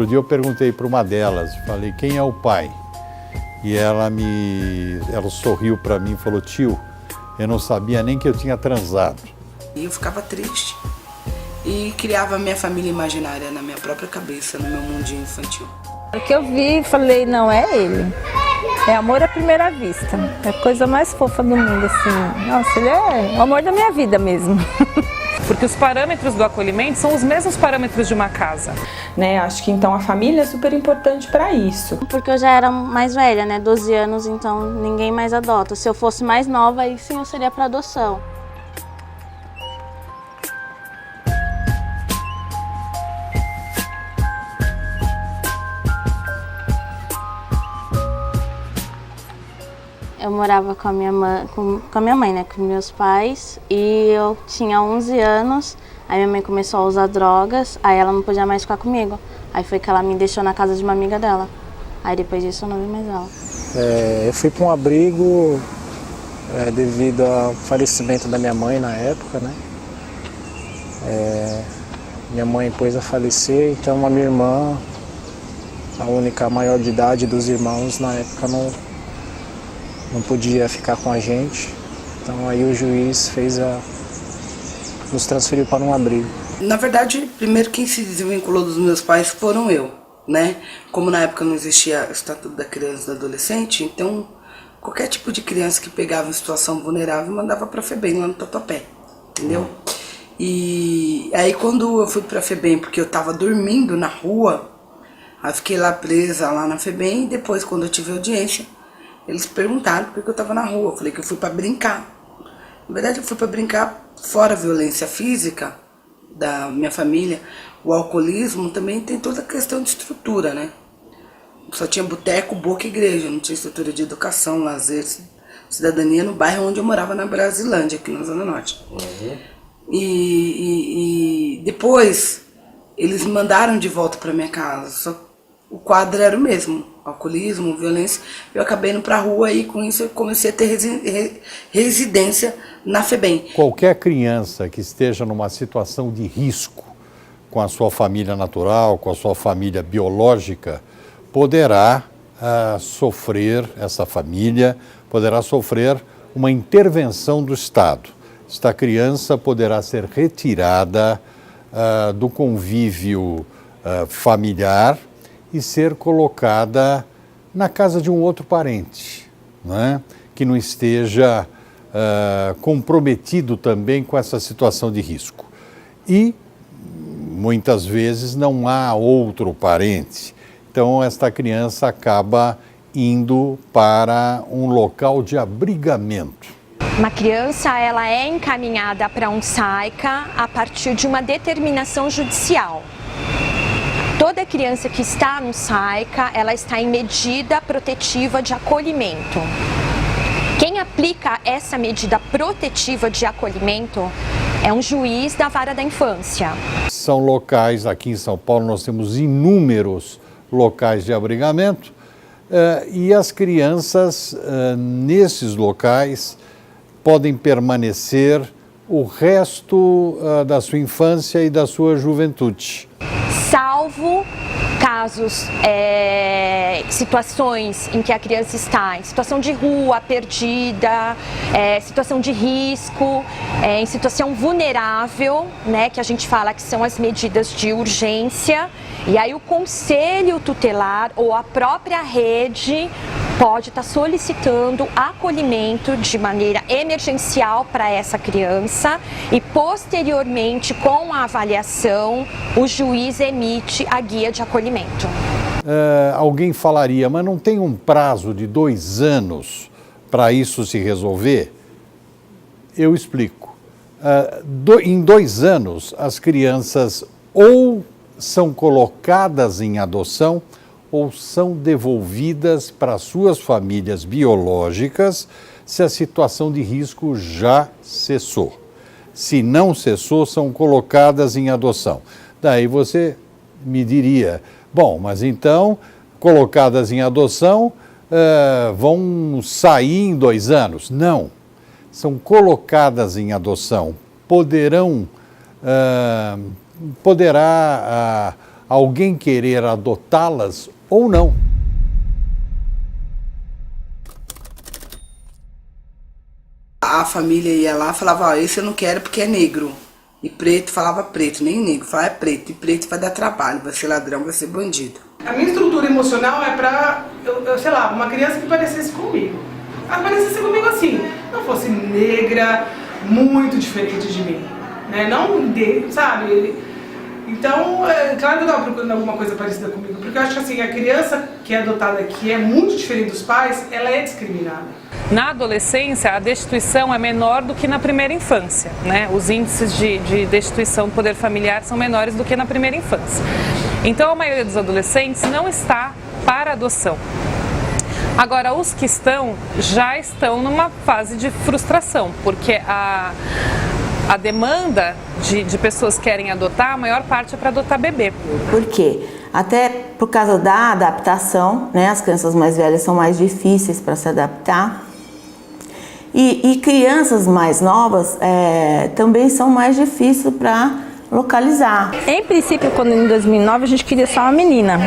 outro dia eu perguntei para uma delas, falei, quem é o pai? E ela sorriu para mim e falou, tio, eu não sabia nem que eu tinha transado. E eu ficava triste e criava a minha família imaginária na minha própria cabeça, no meu mundinho infantil. O que eu vi e falei, não, é ele. É amor à primeira vista. É a coisa mais fofa do mundo, assim. Nossa, ele é o amor da minha vida mesmo. Porque os parâmetros do acolhimento são os mesmos parâmetros de uma casa. Né? Acho que então a família é super importante para isso. Porque eu já era mais velha, né? 12 anos, então ninguém mais adota. Se eu fosse mais nova, aí sim eu seria para adoção. Eu morava com a minha mãe, né, com meus pais, e eu tinha 11 anos, aí minha mãe começou a usar drogas, aí ela não podia mais ficar comigo. Aí foi que ela me deixou na casa de uma amiga dela. Aí depois disso eu não vi mais ela. Eu fui para um abrigo devido ao falecimento da minha mãe na época, né? Minha mãe pôs a falecer, então a minha irmã, a única maior de idade dos irmãos, na época não podia ficar com a gente, então aí o juiz nos transferiu para um abrigo. Na verdade, primeiro quem se desvinculou dos meus pais foram eu, né? Como na época não existia o Estatuto da Criança e do Adolescente, então qualquer tipo de criança que pegava em situação vulnerável mandava para a FEBEM lá no Tatuapé, entendeu? E aí quando eu fui para a FEBEM, porque eu estava dormindo na rua, aí fiquei lá presa lá na FEBEM, e depois quando eu tive audiência, eles perguntaram por que eu estava na rua. Eu falei que eu fui para brincar. Na verdade, eu fui para brincar fora a violência física da minha família. O alcoolismo também tem toda a questão de estrutura, né? Só tinha boteco, boca e igreja. Não tinha estrutura de educação, lazer, cidadania no bairro onde eu morava, na Brasilândia, aqui na Zona Norte. Uhum. E depois, eles me mandaram de volta para minha casa. Só o quadro era o mesmo. Alcoolismo, violência, eu acabei indo pra rua e com isso eu comecei a ter residência na FEBEM. Qualquer criança que esteja numa situação de risco com a sua família natural, com a sua família biológica, poderá sofrer, essa família poderá sofrer uma intervenção do Estado. Esta criança poderá ser retirada do convívio familiar e ser colocada na casa de um outro parente, né? Que não esteja comprometido também com essa situação de risco. E muitas vezes não há outro parente, então esta criança acaba indo para um local de abrigamento. Uma criança ela é encaminhada para um SAICA a partir de uma determinação judicial. Toda criança que está no SAICA, ela está em medida protetiva de acolhimento. Quem aplica essa medida protetiva de acolhimento é um juiz da vara da infância. São locais, aqui em São Paulo nós temos inúmeros locais de abrigamento e as crianças nesses locais podem permanecer o resto da sua infância e da sua juventude. Salvo casos, situações em que a criança está em situação de rua, perdida, situação de risco, em situação vulnerável, né, que a gente fala que são as medidas de urgência, e aí o conselho tutelar ou a própria rede pode estar solicitando acolhimento de maneira emergencial para essa criança e posteriormente, com a avaliação, o juiz emite a guia de acolhimento. Alguém falaria, mas não tem um prazo de 2 anos para isso se resolver? Eu explico. Em 2 anos, as crianças ou são colocadas em adoção ou são devolvidas para suas famílias biológicas se a situação de risco já cessou. Se não cessou, são colocadas em adoção. Daí você me diria, bom, mas então, colocadas em adoção, vão sair em 2 anos? Não, são colocadas em adoção. Poderá alguém querer adotá-las ou não. A família ia lá e falava, ó, esse eu não quero porque é negro. E preto falava preto, nem negro, falava é preto. E preto vai dar trabalho, vai ser ladrão, vai ser bandido. A minha estrutura emocional é pra, sei lá, uma criança que parecesse comigo. Ela parecesse comigo assim, não fosse negra, muito diferente de mim, né? Não, sabe? Então, é claro que eu estava procurando alguma coisa parecida comigo, porque eu acho que assim, a criança que é adotada aqui é muito diferente dos pais, ela é discriminada. Na adolescência, a destituição é menor do que na primeira infância, né? Os índices de destituição do poder familiar são menores do que na primeira infância. Então, a maioria dos adolescentes não está para adoção. Agora, os que estão, já estão numa fase de frustração, porque a demanda de pessoas que querem adotar, a maior parte é para adotar bebê. Por quê? Até por causa da adaptação, né? As crianças mais velhas são mais difíceis para se adaptar. E crianças mais novas também são mais difíceis para localizar. Em princípio, quando em 2009 a gente queria só uma menina.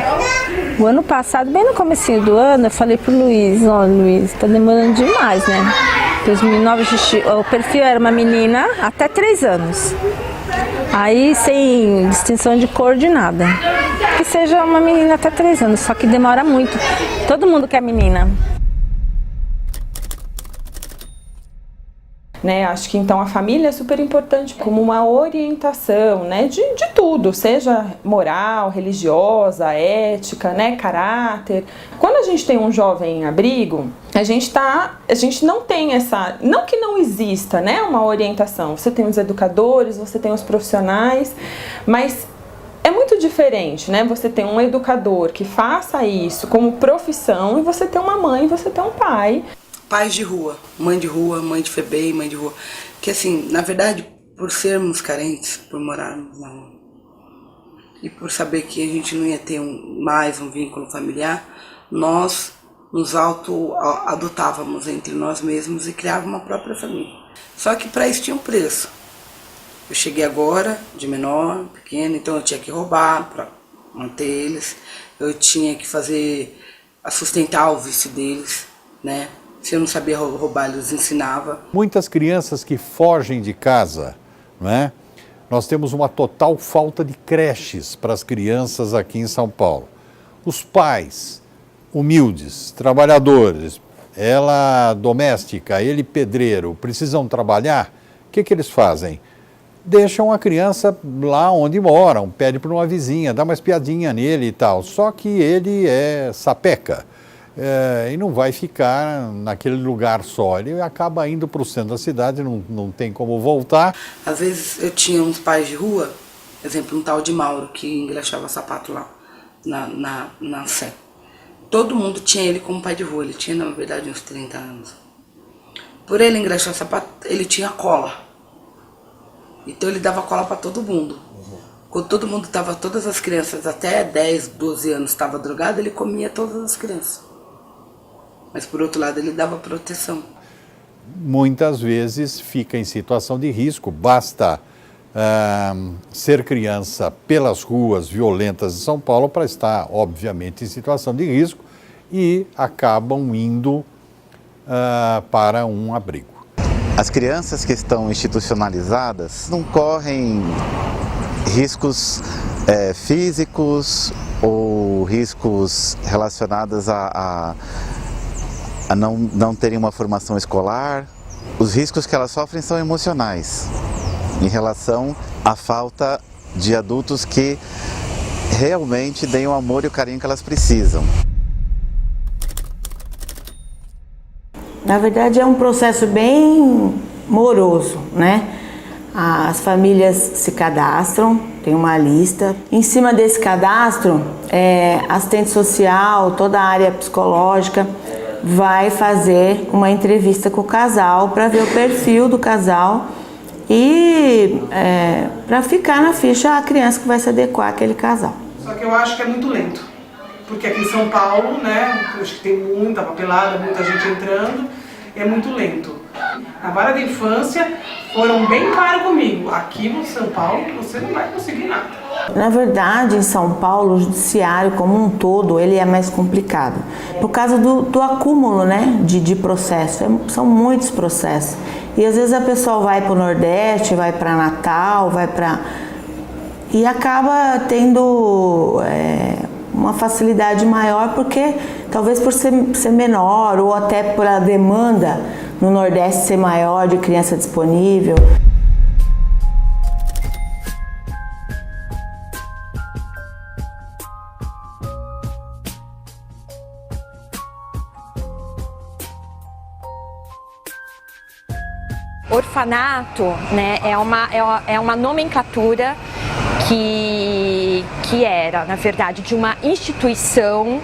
O ano passado, bem no comecinho do ano, eu falei pro Luiz, ó, Luiz, tá demorando demais, né? 2009 o perfil era uma menina até 3 anos. Aí sem distinção de cor de nada. Que seja uma menina até 3 anos, só que demora muito. Todo mundo quer menina. Né, acho que então a família é super importante como uma orientação, né, de tudo, seja moral, religiosa, ética, né, caráter. Quando a gente tem um jovem em abrigo, a gente não tem essa, não que não exista, né, uma orientação. Você tem os educadores, você tem os profissionais, mas é muito diferente, né? Você tem um educador que faça isso como profissão e você tem uma mãe, você tem um pai. Pais de rua, mãe de FEBEM, mãe de rua. Que assim, na verdade, por sermos carentes, por morarmos na rua, e por saber que a gente não ia ter mais um vínculo familiar, nós nos auto-adotávamos entre nós mesmos e criávamos uma própria família. Só que para isso tinha um preço. Eu cheguei agora, de menor, pequeno, então eu tinha que roubar para manter eles, eu tinha que sustentar o vício deles, né? Se eu não sabia roubar, eles ensinavam. Muitas crianças que fogem de casa, não é? Nós temos uma total falta de creches para as crianças aqui em São Paulo. Os pais, humildes, trabalhadores, ela doméstica, ele pedreiro, precisam trabalhar, o que eles fazem? Deixam a criança lá onde moram, pede para uma vizinha, dá uma espiadinha nele e tal, só que ele é sapeca. E não vai ficar naquele lugar só, ele acaba indo para o centro da cidade, não tem como voltar. Às vezes eu tinha uns pais de rua, exemplo, um tal de Mauro, que engraxava sapato lá na Sé. Todo mundo tinha ele como pai de rua, ele tinha na verdade uns 30 anos. Por ele engraxar sapato, ele tinha cola. Então ele dava cola para todo mundo. Quando todo mundo todas as crianças até 10, 12 anos estavam drogadas, ele comia todas as crianças. Mas, por outro lado, ele dava proteção. Muitas vezes fica em situação de risco, basta ser criança pelas ruas violentas de São Paulo para estar, obviamente, em situação de risco e acabam indo para um abrigo. As crianças que estão institucionalizadas não correm riscos físicos ou riscos relacionados a não terem uma formação escolar. Os riscos que elas sofrem são emocionais, em relação à falta de adultos que realmente deem o amor e o carinho que elas precisam. Na verdade é um processo bem moroso, né? As famílias se cadastram, tem uma lista. Em cima desse cadastro, assistente social, toda a área psicológica vai fazer uma entrevista com o casal para ver o perfil do casal e para ficar na ficha a criança que vai se adequar àquele casal. Só que eu acho que é muito lento, porque aqui em São Paulo, né, eu acho que tem muita papelada, muita gente entrando, é muito lento. Na vara da infância foram bem claros comigo, aqui no São Paulo você não vai conseguir nada. Na verdade, em São Paulo, o judiciário como um todo, ele é mais complicado. Por causa do acúmulo, né, de processos. São muitos processos. E às vezes a pessoa vai para o Nordeste, vai para Natal, e acaba tendo uma facilidade maior, porque talvez por ser menor, ou até por a demanda no Nordeste ser maior de criança disponível. Orfanato, né, é uma nomenclatura que era, na verdade, de uma instituição,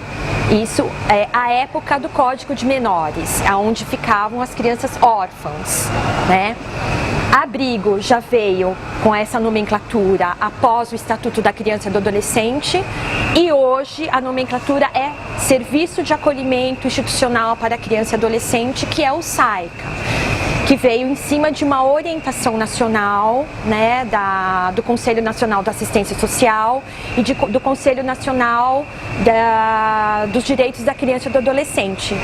isso é a época do Código de Menores, onde ficavam as crianças órfãs, né? Abrigo já veio com essa nomenclatura após o Estatuto da Criança e do Adolescente, e hoje a nomenclatura é Serviço de Acolhimento Institucional para a Criança e Adolescente, que é o SAICA, que veio em cima de uma orientação nacional, né, do Conselho Nacional da Assistência Social e do Conselho Nacional dos Direitos da Criança e do Adolescente.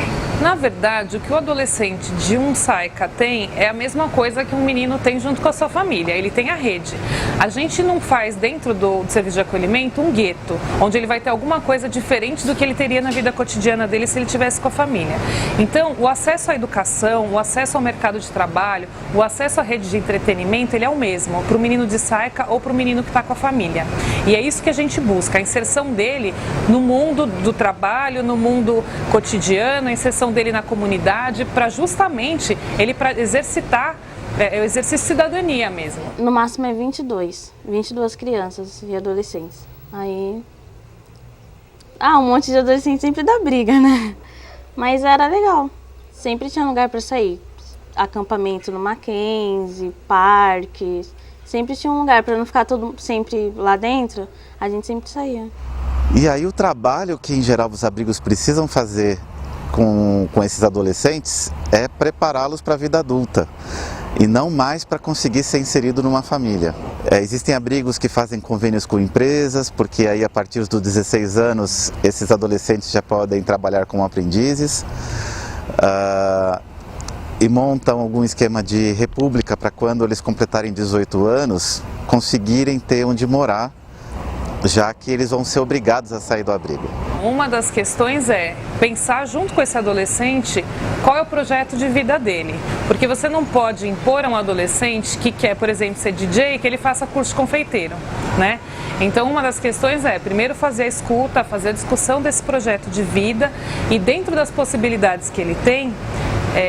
Na verdade, o que o adolescente de um SAICA tem é a mesma coisa que um menino tem junto com a sua família, ele tem a rede. A gente não faz dentro do serviço de acolhimento um gueto, onde ele vai ter alguma coisa diferente do que ele teria na vida cotidiana dele se ele tivesse com a família. Então, o acesso à educação, o acesso ao mercado de trabalho, o acesso à rede de entretenimento, ele é o mesmo para o menino de SAICA ou para o menino que está com a família. E é isso que a gente busca, a inserção dele no mundo do trabalho, no mundo cotidiano, a inserção dele na comunidade, para justamente ele exercitar o exercício de cidadania mesmo. No máximo é 22 crianças e adolescentes. Aí, um monte de adolescentes sempre dá briga, né? Mas era legal, sempre tinha lugar para sair. Acampamento no Mackenzie, parques, sempre tinha um lugar para não ficar todo sempre lá dentro, a gente sempre saía. E aí o trabalho que em geral os abrigos precisam fazer com esses adolescentes é prepará-los para a vida adulta e não mais para conseguir ser inserido numa família. Existem abrigos que fazem convênios com empresas, porque aí a partir dos 16 anos esses adolescentes já podem trabalhar como aprendizes. E montam algum esquema de república para quando eles completarem 18 anos conseguirem ter onde morar, já que eles vão ser obrigados a sair do abrigo. Uma das questões é pensar junto com esse adolescente qual é o projeto de vida dele. Porque você não pode impor a um adolescente que quer, por exemplo, ser DJ, que ele faça curso de confeiteiro, né? Então, uma das questões é, primeiro, fazer a escuta, fazer a discussão desse projeto de vida e dentro das possibilidades que ele tem,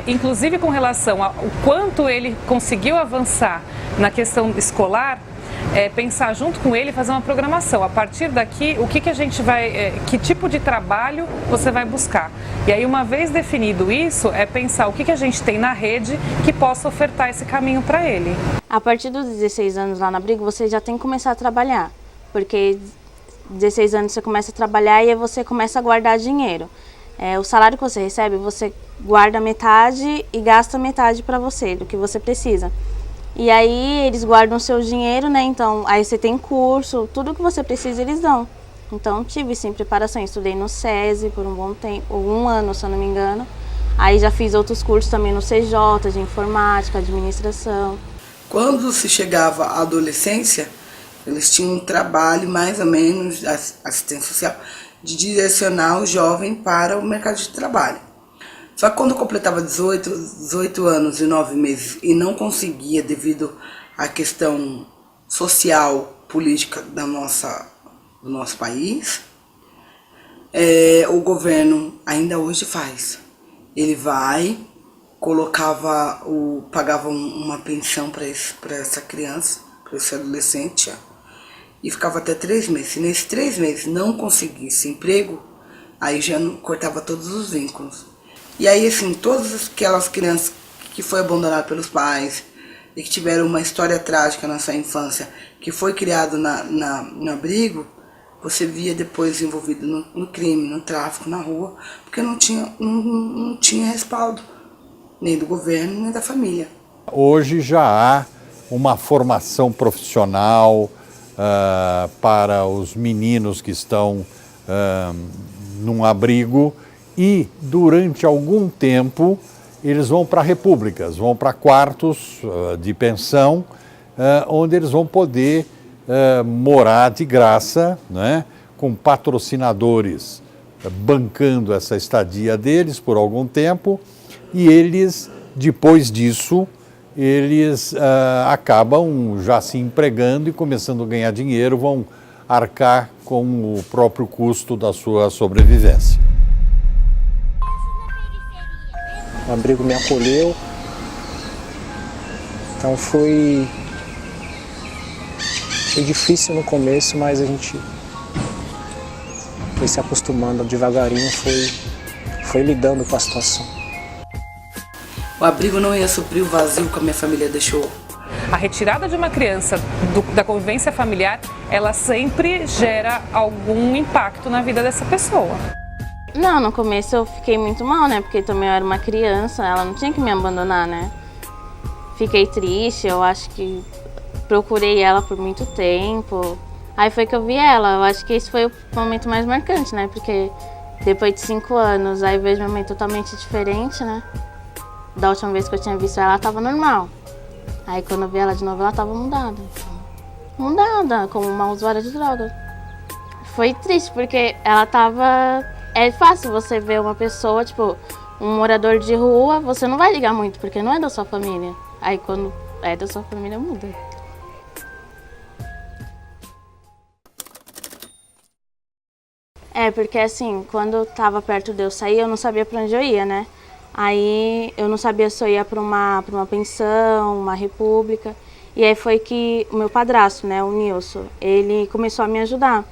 inclusive com relação ao quanto ele conseguiu avançar na questão escolar, pensar junto com ele e fazer uma programação. A partir daqui, o que a gente vai, que tipo de trabalho você vai buscar? E aí, uma vez definido isso, pensar o que a gente tem na rede que possa ofertar esse caminho para ele. A partir dos 16 anos lá no abrigo, você já tem que começar a trabalhar, porque 16 anos você começa a trabalhar e aí você começa a guardar dinheiro. O salário que você recebe, você guarda metade e gasta metade para você, do que você precisa. E aí eles guardam o seu dinheiro, né? Então, aí você tem curso, tudo que você precisa eles dão. Então, tive sim preparação, estudei no SESI por um bom tempo, 1 ano, se eu não me engano. Aí já fiz outros cursos também no CJ, de informática, administração. Quando se chegava à adolescência, eles tinham um trabalho, mais ou menos, assistência social, de direcionar o jovem para o mercado de trabalho. Só que quando completava 18 anos e 9 meses e não conseguia devido à questão social, política do nosso país, o governo ainda hoje faz. Ele pagava uma pensão para essa criança, para esse adolescente, e ficava até 3 meses. Se nesses 3 meses não conseguisse emprego, aí já cortava todos os vínculos. E aí, assim, todas aquelas crianças que foram abandonadas pelos pais e que tiveram uma história trágica na sua infância, que foi criado no abrigo, você via depois envolvido no crime, no tráfico, na rua, porque não tinha respaldo, nem do governo, nem da família. Hoje já há uma formação profissional para os meninos que estão num abrigo e, durante algum tempo, eles vão para repúblicas, vão para quartos de pensão, onde eles vão poder morar de graça, né, com patrocinadores bancando essa estadia deles por algum tempo, e eles, depois disso, eles acabam já se empregando e começando a ganhar dinheiro, vão arcar com o próprio custo da sua sobrevivência. O abrigo me acolheu, então foi difícil no começo, mas a gente foi se acostumando devagarinho, foi lidando com a situação. O abrigo não ia suprir o vazio que a minha família deixou. A retirada de uma criança da convivência familiar, ela sempre gera algum impacto na vida dessa pessoa. Não, no começo eu fiquei muito mal, né? Porque também eu era uma criança, ela não tinha que me abandonar, né? Fiquei triste, eu acho que procurei ela por muito tempo. Aí foi que eu vi ela, eu acho que esse foi o momento mais marcante, né? Porque depois de 5 anos, aí vejo minha mãe totalmente diferente, né? Da última vez que eu tinha visto ela tava normal. Aí quando eu vi ela de novo, ela tava mudada. Mudada, como uma usuária de droga. Foi triste, porque ela tava... É fácil você ver uma pessoa, tipo, um morador de rua, você não vai ligar muito, porque não é da sua família. Aí quando é da sua família, muda. É, porque assim, quando eu tava perto de eu sair, eu não sabia pra onde eu ia, né? Aí eu não sabia se eu ia pra uma pensão, uma república. E aí foi que o meu padrasto, né, o Nilson, ele começou a me ajudar.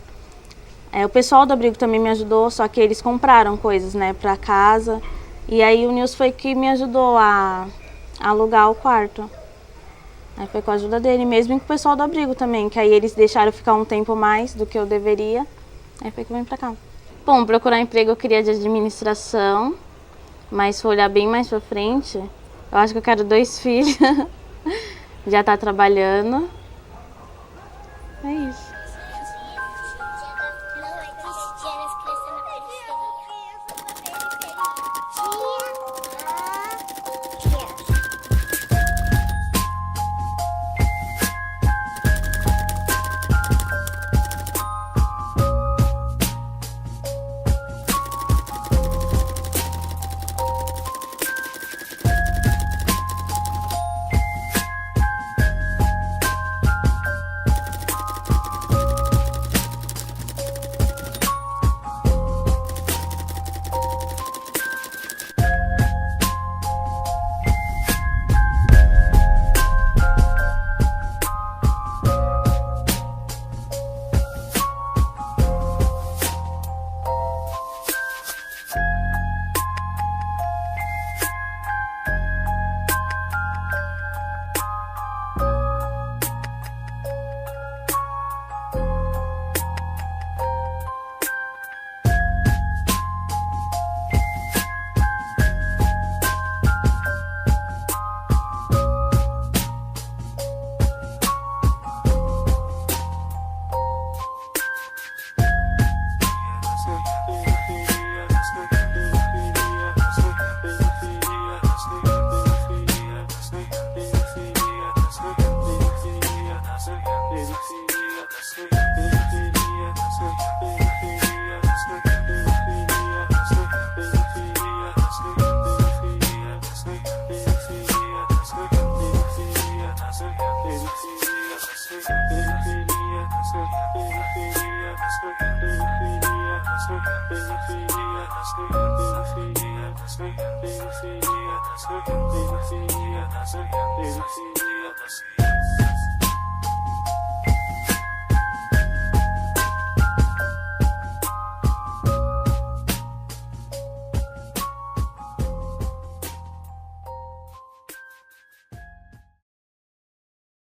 O pessoal do abrigo também me ajudou, só que eles compraram coisas, né, pra casa. E aí o Nilson foi que me ajudou a alugar o quarto. Aí foi com a ajuda dele, mesmo com o pessoal do abrigo também, que aí eles deixaram eu ficar um tempo mais do que eu deveria. Aí foi que eu vim pra cá. Bom, procurar emprego eu queria de administração, mas se for olhar bem mais pra frente, eu acho que eu quero 2 filhos, já tá trabalhando. É isso. Periferia,